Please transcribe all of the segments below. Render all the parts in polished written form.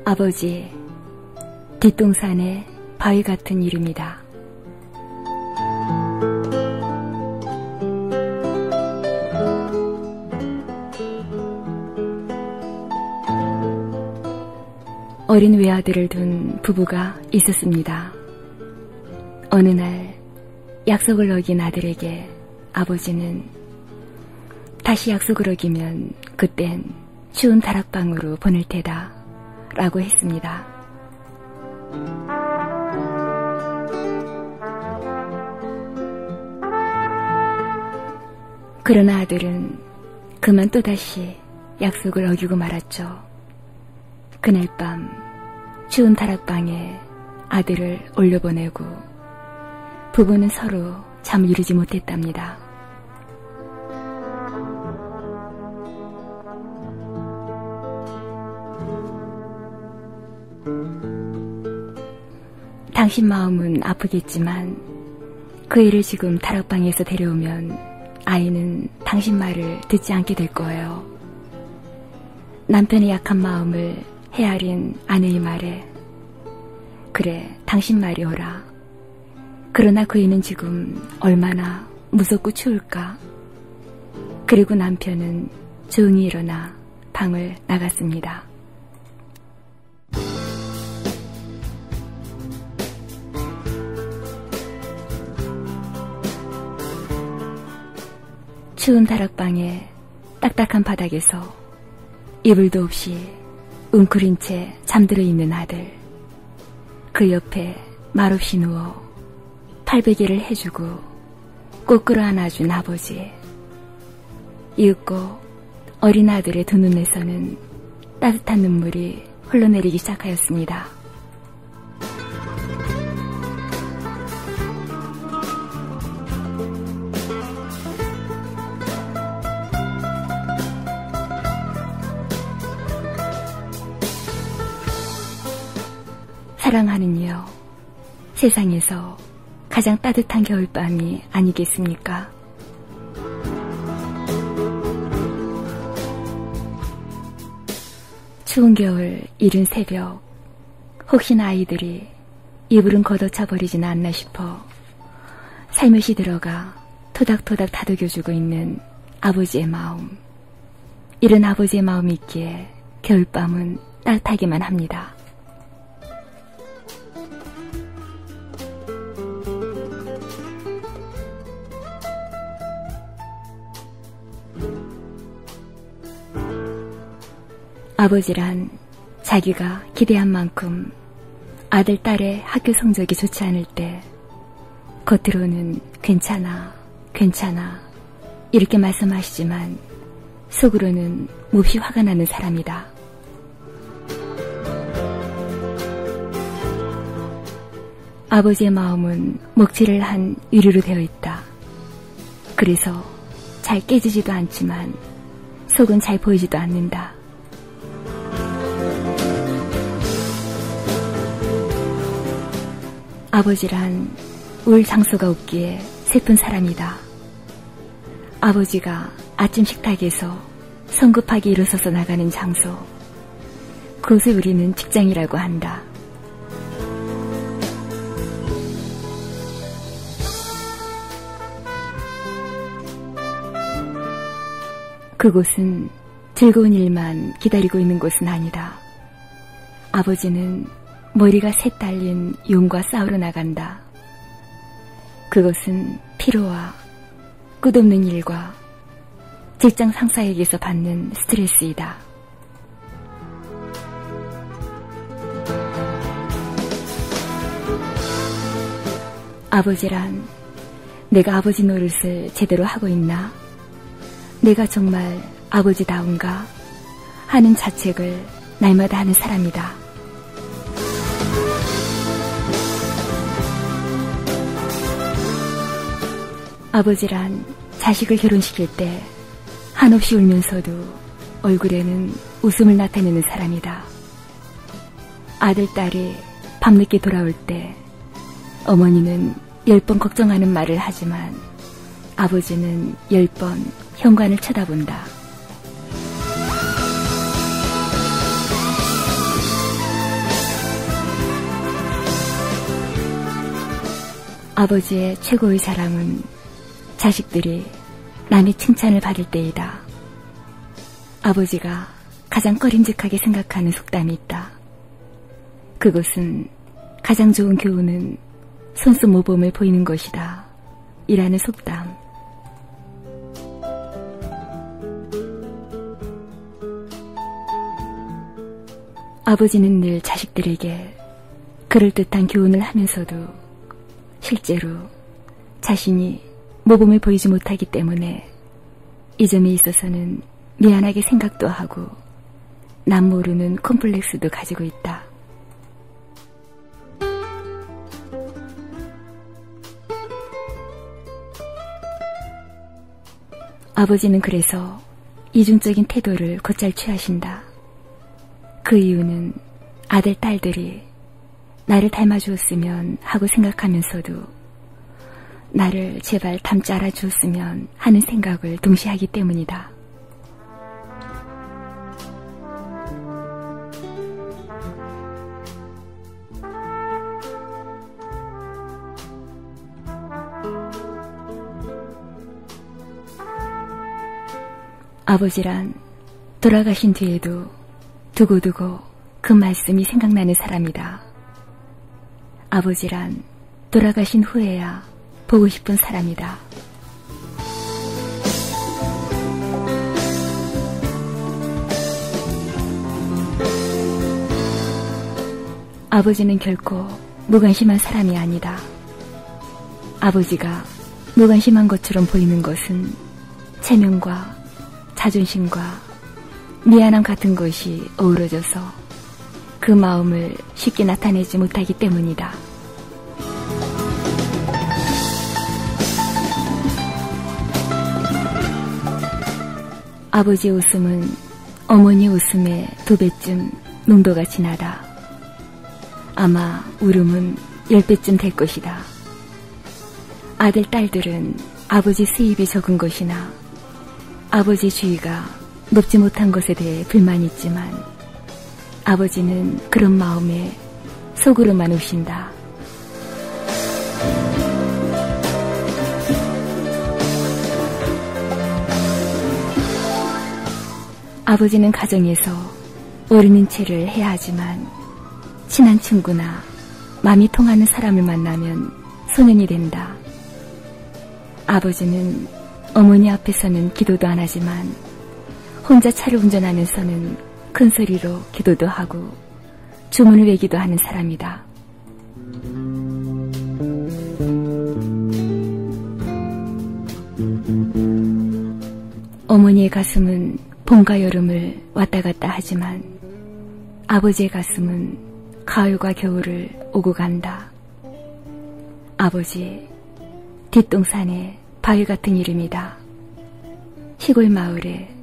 아버지, 뒷동산의 바위 같은 이름이다. 어린 외아들을 둔 부부가 있었습니다. 어느 날 약속을 어긴 아들에게 아버지는 다시 약속을 어기면 그땐 추운 다락방으로 보낼 테다 라고 했습니다. 그러나 아들은 그만 또다시 약속을 어기고 말았죠. 그날 밤 추운 다락방에 아들을 올려보내고 부부는 서로 잠을 이루지 못했답니다. 당신 마음은 아프겠지만 그 애를 지금 다락방에서 데려오면 아이는 당신 말을 듣지 않게 될 거예요. 남편의 약한 마음을 헤아린 아내의 말에 그래, 당신 말이 옳아. 그러나 그 애는 지금 얼마나 무섭고 추울까. 그리고 남편은 조용히 일어나 방을 나갔습니다. 추운 다락방에 딱딱한 바닥에서 이불도 없이 웅크린 채 잠들어 있는 아들. 그 옆에 말없이 누워 팔베개를 해주고 꼭 끌어안아준 아버지. 이윽고 어린 아들의 두 눈에서는 따뜻한 눈물이 흘러내리기 시작하였습니다. 사랑하는 이여, 세상에서 가장 따뜻한 겨울밤이 아니겠습니까? 추운 겨울 이른 새벽, 혹시나 아이들이 이불은 걷어차버리진 않나 싶어 살며시 들어가 토닥토닥 다독여주고 있는 아버지의 마음. 이런 아버지의 마음이 있기에 겨울밤은 따뜻하기만 합니다. 아버지란 자기가 기대한 만큼 아들, 딸의 학교 성적이 좋지 않을 때 겉으로는 괜찮아, 괜찮아 이렇게 말씀하시지만 속으로는 몹시 화가 나는 사람이다. 아버지의 마음은 먹칠을 한 유리로 되어 있다. 그래서 잘 깨지지도 않지만 속은 잘 보이지도 않는다. 아버지란 울 장소가 없기에 슬픈 사람이다. 아버지가 아침 식탁에서 성급하게 일어서서 나가는 장소, 그것을 우리는 직장이라고 한다. 그곳은 즐거운 일만 기다리고 있는 곳은 아니다. 아버지는 머리가 셋 달린 용과 싸우러 나간다. 그것은 피로와 끝없는 일과 직장 상사에게서 받는 스트레스이다. 아버지란 내가 아버지 노릇을 제대로 하고 있나? 내가 정말 아버지다운가? 하는 자책을 날마다 하는 사람이다. 아버지란 자식을 결혼시킬 때 한없이 울면서도 얼굴에는 웃음을 나타내는 사람이다. 아들, 딸이 밤늦게 돌아올 때 어머니는 10번 걱정하는 말을 하지만 아버지는 10번 현관을 쳐다본다. 아버지의 최고의 자랑은 자식들이 남의 칭찬을 받을 때이다. 아버지가 가장 꺼림직하게 생각하는 속담이 있다. 그것은 가장 좋은 교훈은 손수 모범을 보이는 것이다. 이라는 속담. 아버지는 늘 자식들에게 그럴듯한 교훈을 하면서도 실제로 자신이 모범을 보이지 못하기 때문에 이 점에 있어서는 미안하게 생각도 하고 남 모르는 콤플렉스도 가지고 있다. 아버지는 그래서 이중적인 태도를 곧잘 취하신다. 그 이유는 아들, 딸들이 나를 닮아주었으면 하고 생각하면서도 나를 제발 닮지 않아주었으면 하는 생각을 동시에 하기 때문이다. 아버지란 돌아가신 뒤에도 두고두고 그 말씀이 생각나는 사람이다. 아버지란 돌아가신 후에야 보고 싶은 사람이다. 아버지는 결코 무관심한 사람이 아니다. 아버지가 무관심한 것처럼 보이는 것은 체면과 자존심과 미안함 같은 것이 어우러져서 그 마음을 쉽게 나타내지 못하기 때문이다. 아버지의 웃음은 어머니의 웃음의 2배쯤 농도가 진하다. 아마 울음은 10배쯤 될 것이다. 아들, 딸들은 아버지 수입이 적은 것이나 아버지 주의가 높지 못한 것에 대해 불만이 있지만 아버지는 그런 마음에 속으로만 우신다. 아버지는 가정에서 어른인 체를 해야 하지만 친한 친구나 마음이 통하는 사람을 만나면 소년이 된다. 아버지는 어머니 앞에서는 기도도 안 하지만 혼자 차를 운전하면서는 큰 소리로 기도도 하고 주문을 외기도 하는 사람이다. 어머니의 가슴은 봄과 여름을 왔다 갔다 하지만 아버지의 가슴은 가을과 겨울을 오고 간다. 아버지, 뒷동산의 바위 같은 이름이다. 시골 마을에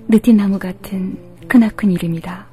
느티나무 같은 크나큰 이름이다.